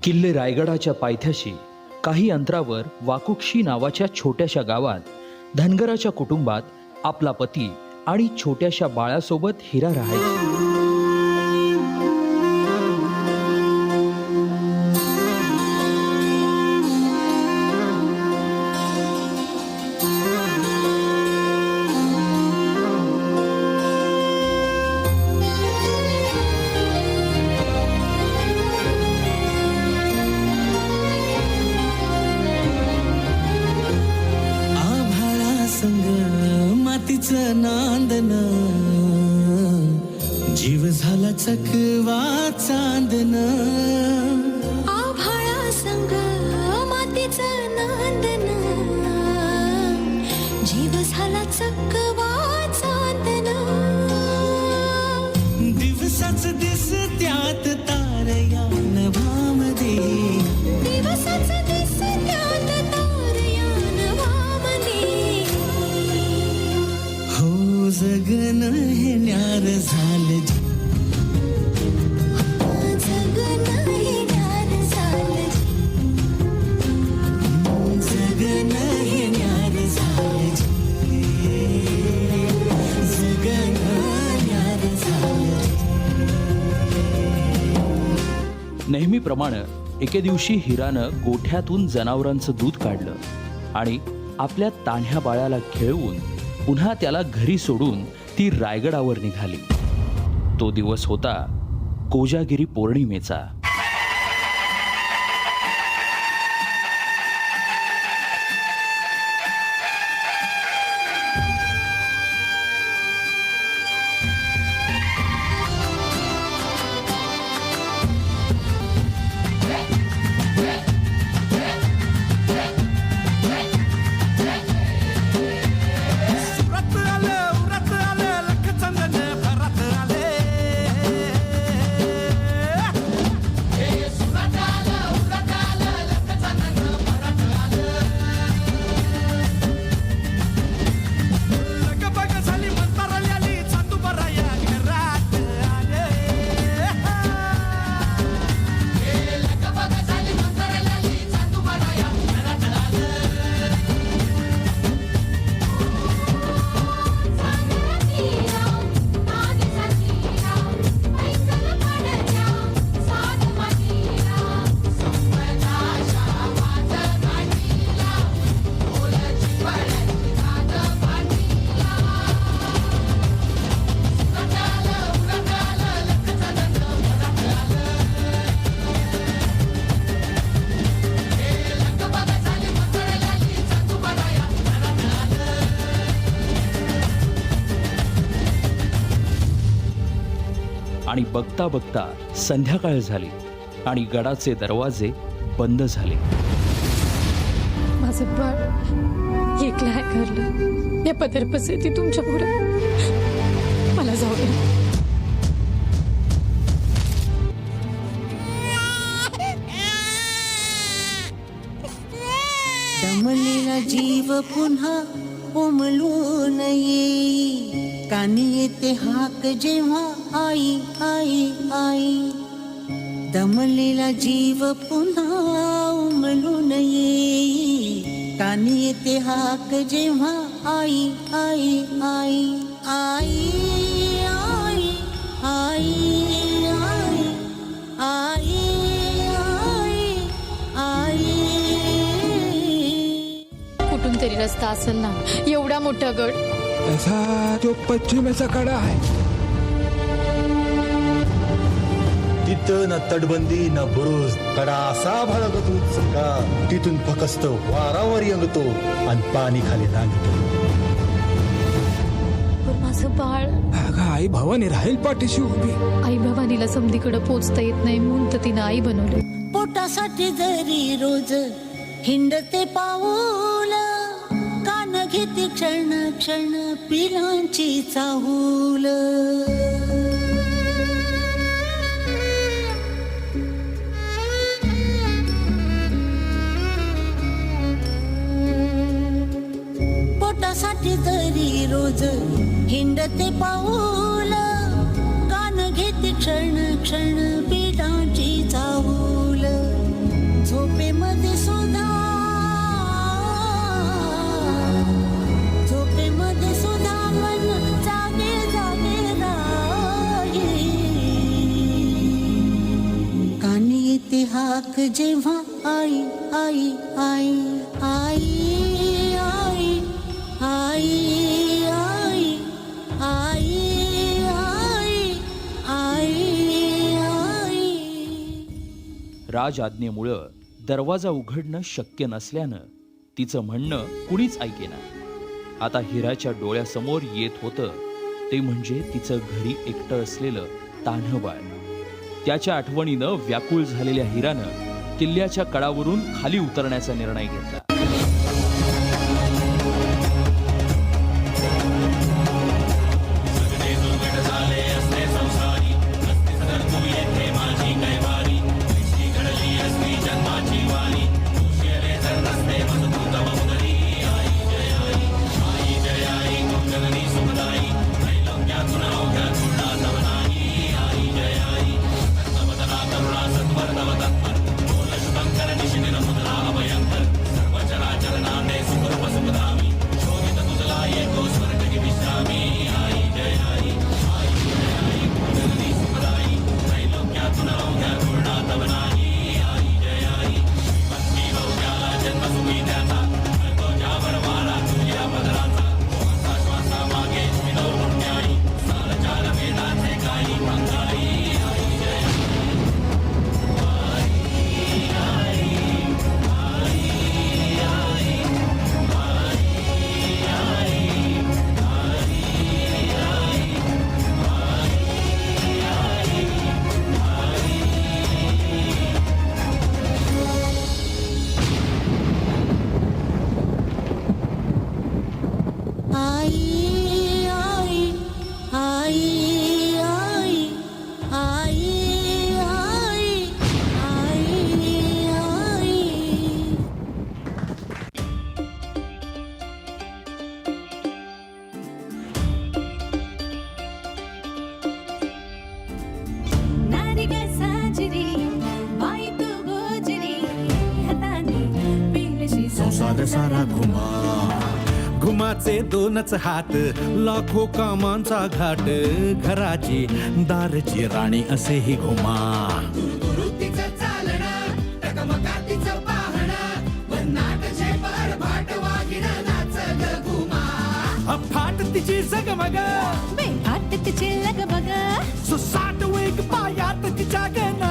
किल्ले रायगडाच्या पायथ्याशी काही अंतरावर वाकुक्षी नावाच्या छोट्याशा गावात धनगराच्या कुटुंबात आपला पती आणि छोट्याशा बाळासोबत हिरा राहायची. मातीचं नांदन जीव झाला चकवा चांदन. आभाळा संग मातीचं नांदन जीव झाला चकवा चांदन. दिवसाच दिस त्यात तारया नभामध्ये, दिवसाच दिस त्यात तारया नभामध्ये. हो जगन हे न्यार झालं, जगन हे न्यार झालं, जगन हे न्यार झालं, जगन न्यार झालं. नेहमीप्रमाणे एके दिवशी हिरानं गोठ्यातून जनावरांचं दूध काढलं आणि आपल्या तान्ह्या बाळाला खेळवून पुन्हा त्याला घरी सोडून ती रायगडावर निघाली. तो दिवस होता कोजागिरी पौर्णिमेचा. आणि बघता बघता संध्याकाळ झाली आणि गडाचे दरवाजे बंद झाले. माझं बाळ एकलं आहे घरलं. या पदरपसे ती तुमच्या पुढे मला जाऊ दे. दमलेला जीव पुन्हा उमलून येई, कानी येते हाक जेव्हा आई आई आई. दमलेला जीव पुन्हा उमलून येई, कानी येते हाक जेव्हा आई आई आई आई आई आई आई आई आई. कुठून तरी रस्ता असेल ना, एवढा मोठा गड. तसा तो पश्चिमेचा कडा आहे. तिथं ना तटबंदी ना बुरुज, कडा असा भडकत उंच का तिथून फकस्त वारावर यंगतो आणि पाणी खाली लागतो. पण माझं बाळ. अगं आई भवानी राहील पाठीशी उभी. आई भवानीला समधीकडे पोचता येत नाही म्हणून तर तिनं आई बनवले. पोटासाठी जरी रोज हिंडते पाऊल, कान घेते क्षण क्षण पिलांची चाहूल. पोटासाठी जरी रोज हिंडते पाऊल, कान घेते क्षण क्षण पिलांची चाहूल. देते हाक जेव्हा आई आई आई आई आई आई आई आई आई आई राज आज्ञेमुळं दरवाजा उघडणं शक्य नसल्यानं तिचं म्हणणं कुणीच ऐकेना. आता हिराच्या डोळ्यासमोर येत होतं ते म्हणजे तिचं घरी एकटं असलेलं तान्हं बाळ. त्याच्या आठवणीनं व्याकुळ झालेल्या हिरानं किल्ल्याच्या कडावरून खाली उतरण्याचा निर्णय घेतला. नारी ग साजरी बाई तू गोजरी हाताने पेलशी संसार सारा घुमा घुमाचे दोनच हात लाखो कामांचा घाट घराची दारची राणी असेही घुमा फाट तिची जगमग बेफाट तिचे लग बग सुसाट वेग पायात तिच्या गण